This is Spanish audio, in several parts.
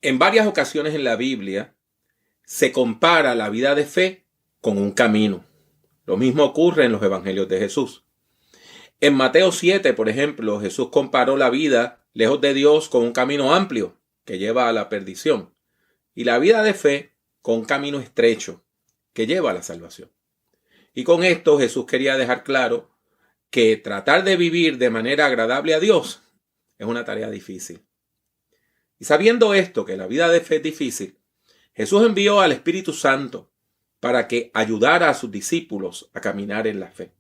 En varias ocasiones en la Biblia se compara la vida de fe con un camino. Lo mismo ocurre en los evangelios de Jesús. En Mateo 7, por ejemplo, Jesús comparó la vida lejos de Dios con un camino amplio que lleva a la perdición y la vida de fe con un camino estrecho que lleva a la salvación. Y con esto Jesús quería dejar claro que tratar de vivir de manera agradable a Dios es una tarea difícil. Y sabiendo esto, que la vida de fe es difícil, Jesús envió al Espíritu Santo para que ayudara a sus discípulos a caminar en la fe.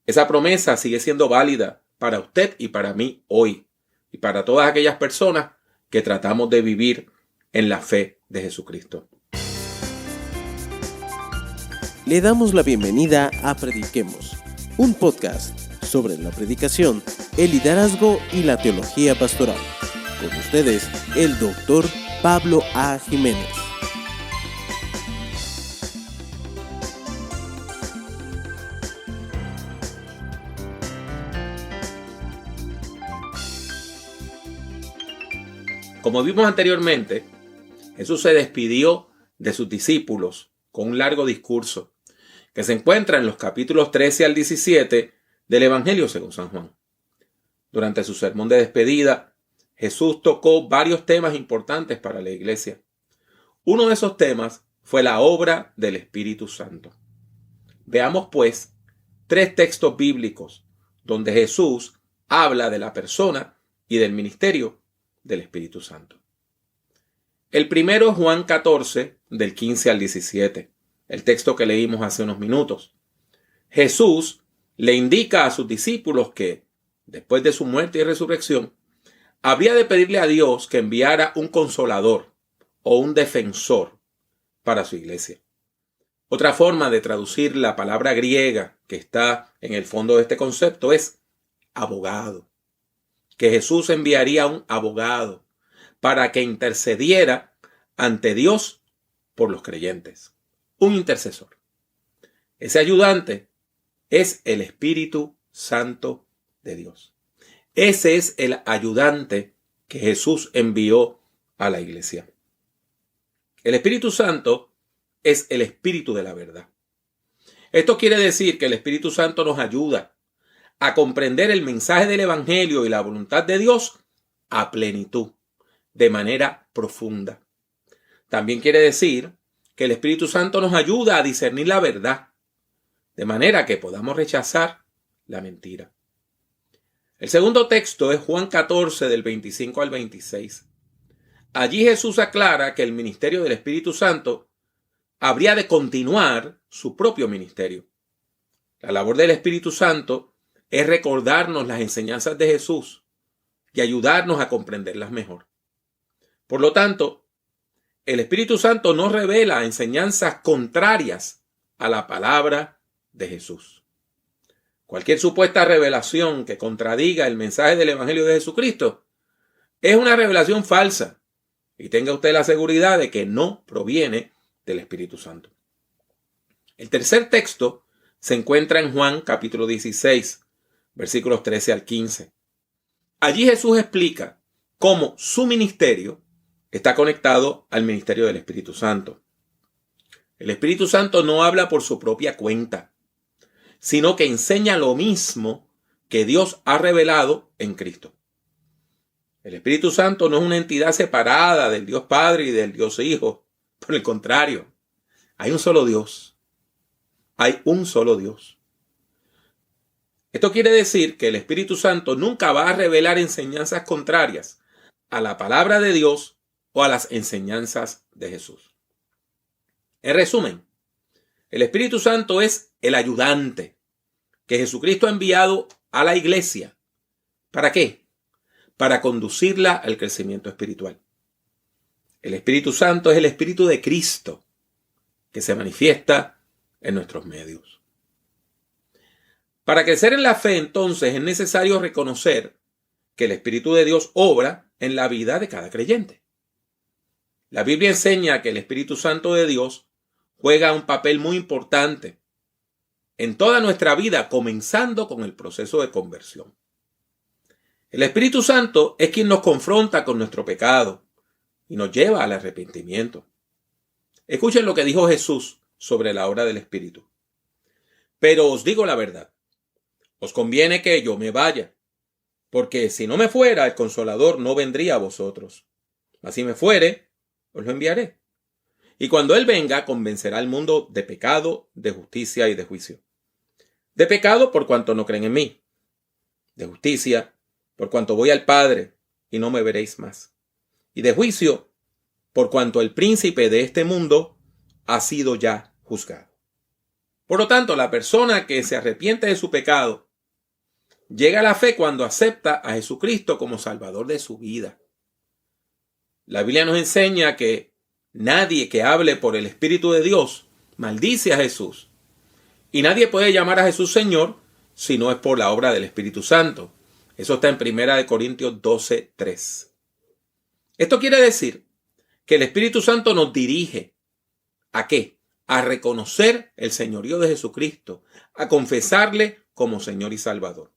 Esa promesa sigue siendo válida para usted y para mí hoy, y para todas aquellas personas que tratamos de vivir en la fe de Jesucristo. Le damos la bienvenida a Prediquemos, un podcast sobre la predicación, el liderazgo y la teología pastoral. Con ustedes, el Dr. Pablo A. Jiménez. Como vimos anteriormente, Jesús se despidió de sus discípulos con un largo discurso que se encuentra en los capítulos 13 al 17 del Evangelio según San Juan. Durante su sermón de despedida, Jesús tocó varios temas importantes para la iglesia. Uno de esos temas fue la obra del Espíritu Santo. Veamos pues 3 textos bíblicos donde Jesús habla de la persona y del ministerio del Espíritu Santo. El primero es Juan 14, del 15 al 17, el texto que leímos hace unos minutos. Jesús le indica a sus discípulos que, después de su muerte y resurrección, habría de pedirle a Dios que enviara un consolador o un defensor para su iglesia. Otra forma de traducir la palabra griega que está en el fondo de este concepto es abogado. Que Jesús enviaría un abogado para que intercediera ante Dios por los creyentes. Un intercesor. Ese ayudante es el Espíritu Santo de Dios. Ese es el ayudante que Jesús envió a la iglesia. El Espíritu Santo es el Espíritu de la verdad. Esto quiere decir que el Espíritu Santo nos ayuda a comprender el mensaje del Evangelio y la voluntad de Dios a plenitud, de manera profunda. También quiere decir que el Espíritu Santo nos ayuda a discernir la verdad, de manera que podamos rechazar la mentira. El segundo texto es Juan 14, del 25 al 26. Allí Jesús aclara que el ministerio del Espíritu Santo habría de continuar su propio ministerio. La labor del Espíritu Santo es recordarnos las enseñanzas de Jesús y ayudarnos a comprenderlas mejor. Por lo tanto, el Espíritu Santo nos revela enseñanzas contrarias a la palabra de Jesús. Cualquier supuesta revelación que contradiga el mensaje del Evangelio de Jesucristo es una revelación falsa y tenga usted la seguridad de que no proviene del Espíritu Santo. El tercer texto se encuentra en Juan capítulo 16, versículos 13 al 15. Allí Jesús explica cómo su ministerio está conectado al ministerio del Espíritu Santo. El Espíritu Santo no habla por su propia cuenta, sino que enseña lo mismo que Dios ha revelado en Cristo. El Espíritu Santo no es una entidad separada del Dios Padre y del Dios Hijo. Por el contrario, hay un solo Dios. Hay un solo Dios. Esto quiere decir que el Espíritu Santo nunca va a revelar enseñanzas contrarias a la palabra de Dios o a las enseñanzas de Jesús. En resumen, el Espíritu Santo es el ayudante que Jesucristo ha enviado a la iglesia. ¿Para qué? Para conducirla al crecimiento espiritual. El Espíritu Santo es el Espíritu de Cristo que se manifiesta en nuestros medios. Para crecer en la fe, entonces, es necesario reconocer que el Espíritu de Dios obra en la vida de cada creyente. La Biblia enseña que el Espíritu Santo de Dios juega un papel muy importante en toda nuestra vida, comenzando con el proceso de conversión. El Espíritu Santo es quien nos confronta con nuestro pecado y nos lleva al arrepentimiento. Escuchen lo que dijo Jesús sobre la obra del Espíritu. Pero os digo la verdad, os conviene que yo me vaya, porque si no me fuera, el Consolador no vendría a vosotros. Mas si me fuere, os lo enviaré. Y cuando Él venga, convencerá al mundo de pecado, de justicia y de juicio. De pecado por cuanto no creen en mí. De justicia por cuanto voy al Padre y no me veréis más. Y de juicio por cuanto el príncipe de este mundo ha sido ya juzgado. Por lo tanto, la persona que se arrepiente de su pecado llega a la fe cuando acepta a Jesucristo como Salvador de su vida. La Biblia nos enseña que nadie que hable por el Espíritu de Dios maldice a Jesús. Y nadie puede llamar a Jesús Señor si no es por la obra del Espíritu Santo. Eso está en 1 Corintios 12:3. Esto quiere decir que el Espíritu Santo nos dirige. ¿A qué? A reconocer el señorío de Jesucristo, a confesarle como Señor y Salvador.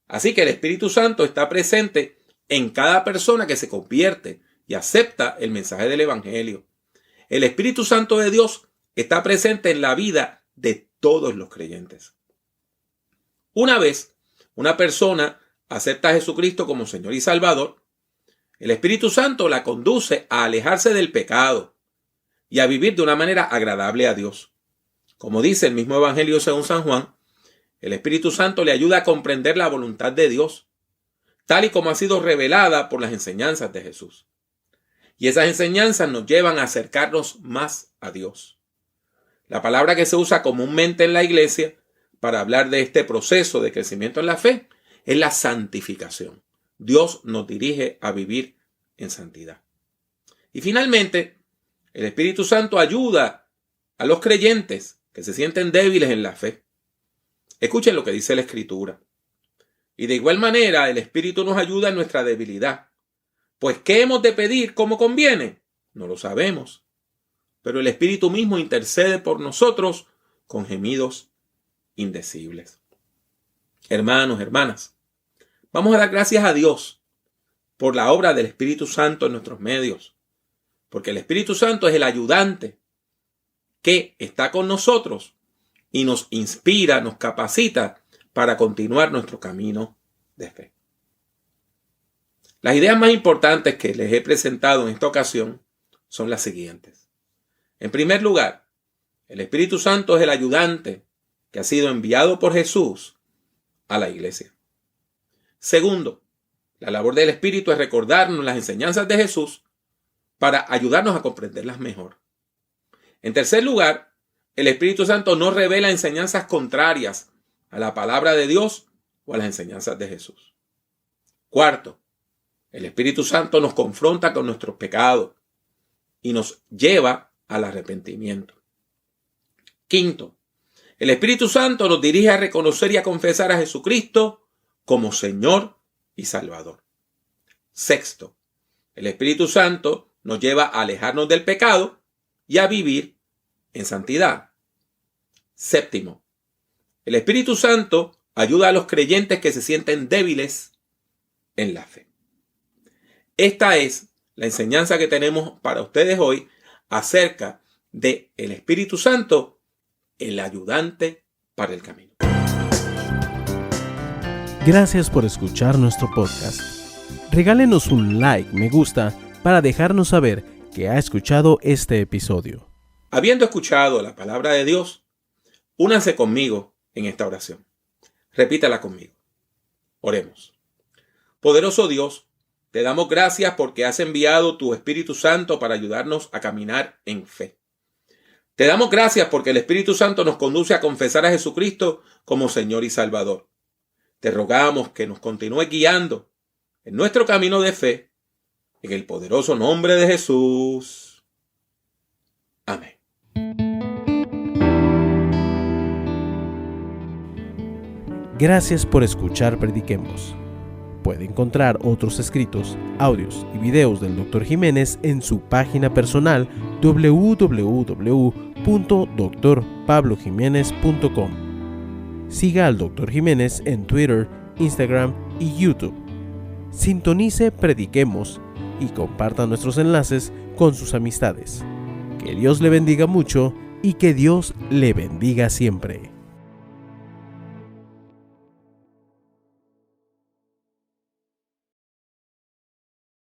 Así que el Espíritu Santo está presente en cada persona que se convierte y acepta el mensaje del Evangelio. El Espíritu Santo de Dios está presente en la vida de todos los creyentes. Una vez una persona acepta a Jesucristo como Señor y Salvador, el Espíritu Santo la conduce a alejarse del pecado y a vivir de una manera agradable a Dios. Como dice el mismo Evangelio según San Juan, el Espíritu Santo le ayuda a comprender la voluntad de Dios, tal y como ha sido revelada por las enseñanzas de Jesús. Y esas enseñanzas nos llevan a acercarnos más a Dios. La palabra que se usa comúnmente en la iglesia para hablar de este proceso de crecimiento en la fe es la santificación. Dios nos dirige a vivir en santidad. Y finalmente, el Espíritu Santo ayuda a los creyentes que se sienten débiles en la fe. Escuchen lo que dice la Escritura. Y de igual manera, el Espíritu nos ayuda en nuestra debilidad. Pues, ¿qué hemos de pedir como conviene? No lo sabemos. Pero el Espíritu mismo intercede por nosotros con gemidos indecibles. Hermanos, hermanas, vamos a dar gracias a Dios por la obra del Espíritu Santo en nuestros medios. Porque el Espíritu Santo es el ayudante que está con nosotros y nos inspira, nos capacita para continuar nuestro camino de fe. Las ideas más importantes que les he presentado en esta ocasión son las siguientes. En primer lugar, el Espíritu Santo es el ayudante que ha sido enviado por Jesús a la iglesia. Segundo, la labor del Espíritu es recordarnos las enseñanzas de Jesús para ayudarnos a comprenderlas mejor. En tercer lugar, el Espíritu Santo nos revela enseñanzas contrarias a la palabra de Dios o a las enseñanzas de Jesús. Cuarto, el Espíritu Santo nos confronta con nuestros pecados y nos lleva al arrepentimiento. Quinto, el Espíritu Santo nos dirige a reconocer y a confesar a Jesucristo como Señor y Salvador. Sexto, el Espíritu Santo nos lleva a alejarnos del pecado y a vivir en santidad. Séptimo, el Espíritu Santo ayuda a los creyentes que se sienten débiles en la fe. Esta es la enseñanza que tenemos para ustedes hoy acerca de el Espíritu Santo, el ayudante para el camino. Gracias por escuchar nuestro podcast. Regálenos un like, me gusta, para dejarnos saber que ha escuchado este episodio. Habiendo escuchado la palabra de Dios, únanse conmigo en esta oración. Repítala conmigo. Oremos. Poderoso Dios, te damos gracias porque has enviado tu Espíritu Santo para ayudarnos a caminar en fe. Te damos gracias porque el Espíritu Santo nos conduce a confesar a Jesucristo como Señor y Salvador. Te rogamos que nos continúe guiando en nuestro camino de fe, en el poderoso nombre de Jesús. Amén. Gracias por escuchar Prediquemos. Puede encontrar otros escritos, audios y videos del Dr. Jiménez en su página personal www.drpablojimenez.com. Siga al Dr. Jiménez en Twitter, Instagram y YouTube. Sintonice Prediquemos y comparta nuestros enlaces con sus amistades. Que Dios le bendiga mucho y que Dios le bendiga siempre.